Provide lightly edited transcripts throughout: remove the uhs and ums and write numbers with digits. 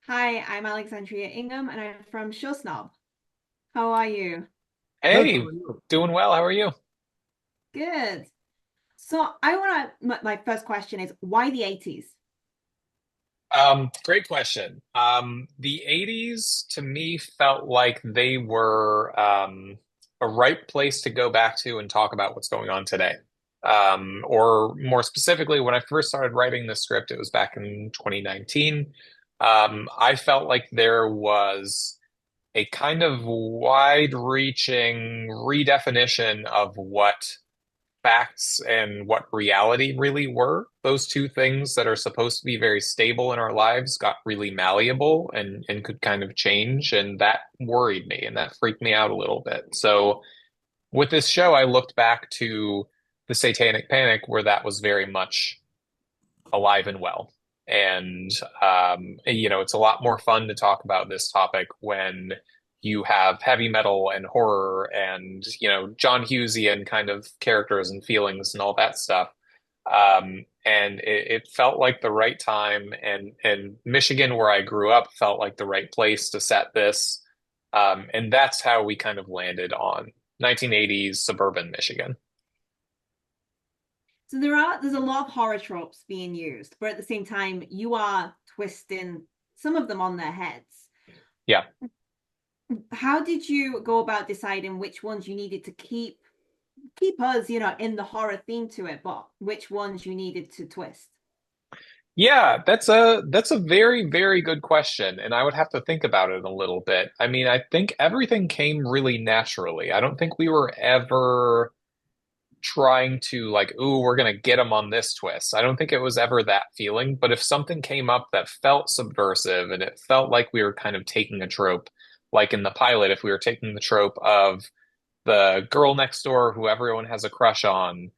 Hi, I'm Alexandria Ingham and I'm from Show Snob. How are you? Good. How Hey, are you? doing well. How are you? Good. So I want to, my first question is why the 80s? Great question. The 80s to me felt like they were a right place to go back to and talk about what's going on today. Or more specifically, when I first started writing the script, it was back in 2019. I felt like there was a kind of wide-reaching redefinition of what facts and what reality really were. Those two things that are supposed to be very stable in our lives got really malleable and could kind of change. And that worried me and that freaked me out a little bit. So with this show, I looked back to the Satanic Panic where that was very much alive and well. And, it's a lot more fun to talk about this topic when you have heavy metal and horror and, John Hughesian kind of characters and feelings and all that stuff. And it felt like the right time. And Michigan, where I grew up, felt like the right place to set this. And that's how we kind of landed on 1980s suburban Michigan. So there's a lot of horror tropes being used, but at the same time, you are twisting some of them on their heads. Yeah. How did you go about deciding which ones you needed to keep us, in the horror theme to it, but which ones you needed to twist? Yeah, that's a very, very good question, and I would have to think about it a little bit. I mean, I think everything came really naturally. I don't think we were ever trying to like, ooh, we're gonna get them on this twist. I don't think it was ever that feeling, but if something came up that felt subversive and it felt like we were kind of taking a trope, like in the pilot, if we were taking the trope of the girl next door who everyone has a crush on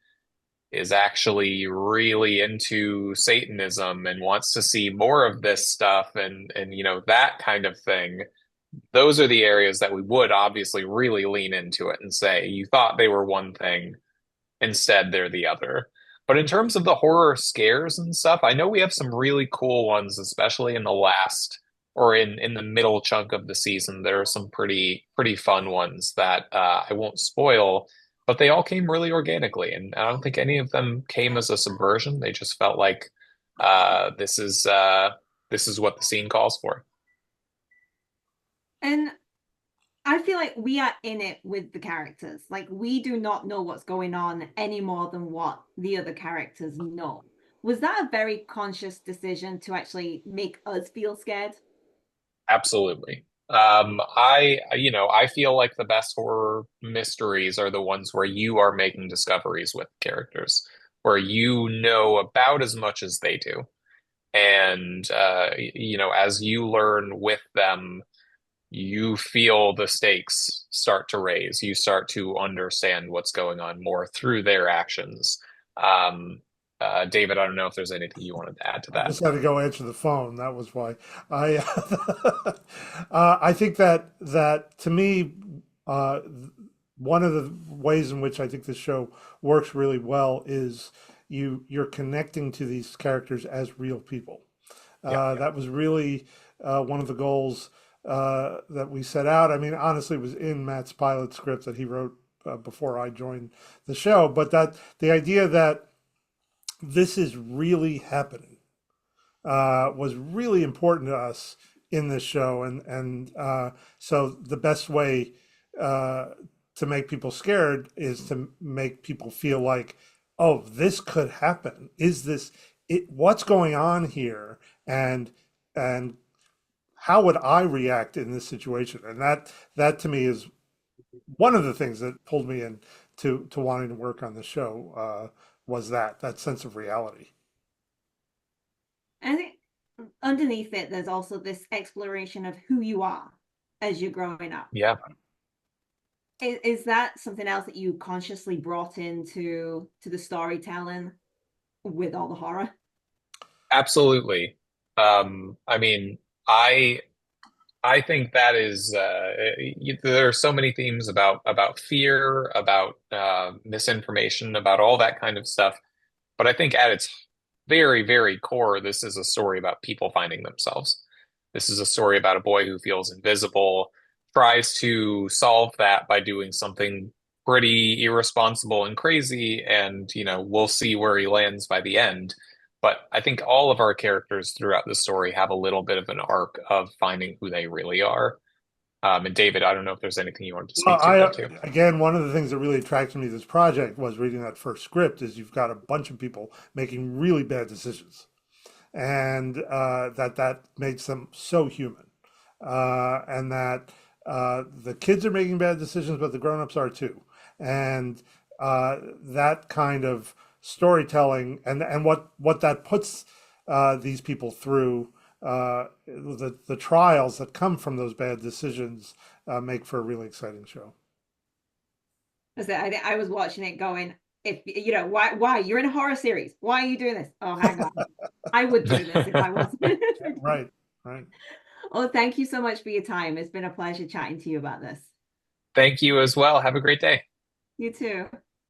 is actually really into Satanism and wants to see more of this stuff and that kind of thing. Those are the areas that we would obviously really lean into it and say you thought they were one thing, instead they're the other. But in terms of the horror scares and stuff, I know we have some really cool ones, especially in the last or in the middle chunk of the season. There are some pretty fun ones that I won't spoil, but they all came really organically, and I don't think any of them came as a subversion. They just felt like uh, this is uh, this is what the scene calls for. And I feel like we are in it with the characters. Like we do not know what's going on any more than what the other characters know. Was that a very conscious decision to actually make us feel scared? Absolutely. I feel like the best horror mysteries are the ones where you are making discoveries with characters, where you know about as much as they do. And, as you learn with them, you feel the stakes start to raise. You start to understand what's going on more through their actions. Um, David, I don't know if there's anything you wanted to add to I that. just had to go answer the phone. That was why. I I think that to me, uh, one of the ways in which I think this show works really well is you're connecting to these characters as real people. Yeah. That was really one of the goals that we set out. I mean, honestly, it was in Matt's pilot script that he wrote before I joined the show, but that the idea that this is really happening was really important to us in this show, and so the best way uh, to make people scared is to make people feel like, oh, this could happen. Is this it? What's going on here? And how would I react in this situation? And that to me is one of the things that pulled me in to wanting to work on the show was that sense of reality. I think underneath it, there's also this exploration of who you are as you're growing up. Yeah. Is that something else that you consciously brought into the storytelling with all the horror? Absolutely. I mean, I I think that is there are so many themes about fear, about misinformation, about all that kind of stuff. But I think at its very, very core, this is a story about people finding themselves. This is a story about a boy who feels invisible, tries to solve that by doing something pretty irresponsible and crazy, and we'll see where he lands by the end. But I think all of our characters throughout the story have a little bit of an arc of finding who they really are. And David, I don't know if there's anything you wanted to Well, speak to there too. again, one of the things that really attracted me to this project was reading that first script. Is you've got a bunch of people making really bad decisions, and that makes them so human, and that the kids are making bad decisions, but the grown-ups are too, and that kind of storytelling and what that puts these people through, the trials that come from those bad decisions, make for a really exciting show. I was watching it going, if why you're in a horror series, why are you doing this? Oh, hang on, I would do this if I wasn't. Right, right. Well, thank you so much for your time. It's been a pleasure chatting to you about this. Thank you as well. Have a great day. You too.